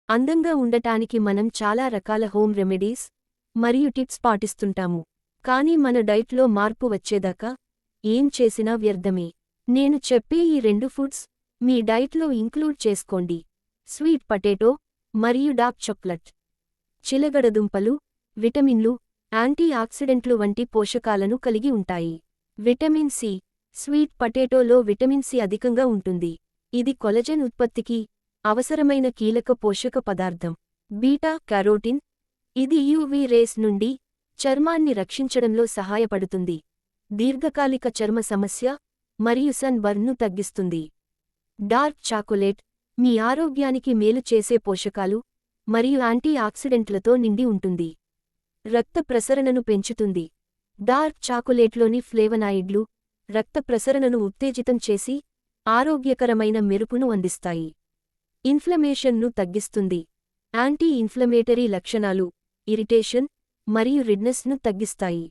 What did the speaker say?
అందంగా ఉండటానికి మనం చాలా రకాల హోమ్ రెమెడీస్ మరియు టిప్స్ పాటిస్తుంటాము. కానీ మన డైట్లో మార్పు వచ్చేదాకా ఏం చేసినా వ్యర్థమే. నేను చెప్పే ఈ 2 ఫుడ్స్ మీ డైట్లో ఇంక్లూడ్ చేసుకోండి: స్వీట్ పొటాటో మరియు డార్క్ చాక్లెట్. చిలగడదుంపలు విటమిన్లు, యాంటీ ఆక్సిడెంట్లు వంటి పోషకాలను కలిగి ఉంటాయి. Vitamin C. స్వీట్ పొటాటోలో విటమిన్ సి అధికంగా ఉంటుంది. ఇది కొలజన్ ఉత్పత్తికి అవసరమైన కీలక పోషక పదార్థం. Beta carotene. ఇది యూవీ రేస్ నుండి చర్మాన్ని రక్షించడంలో సహాయపడుతుంది. దీర్ఘకాలిక చర్మ సమస్య మరియు సన్ బర్న్ను తగ్గిస్తుంది. డార్క్ చాకొలేట్ మీ ఆరోగ్యానికి మేలు చేసే పోషకాలు మరియు యాంటీ ఆక్సిడెంట్లతో నిండి ఉంటుంది. రక్త ప్రసరణను పెంచుతుంది. డార్క్ చాకొలేట్లోని ఫ్లేవనాయిడ్లు రక్త ప్రసరణను ఉత్తేజితం చేసి ఆరోగ్యకరమైన మెరుపును అందిస్తాయి. ఇన్ఫ్లమేషన్ను తగ్గిస్తుంది. యాంటీ ఇన్ఫ్లమేటరీ లక్షణాలు ఇరిటేషన్ మరియు రెడ్నెస్ను తగ్గిస్తాయి.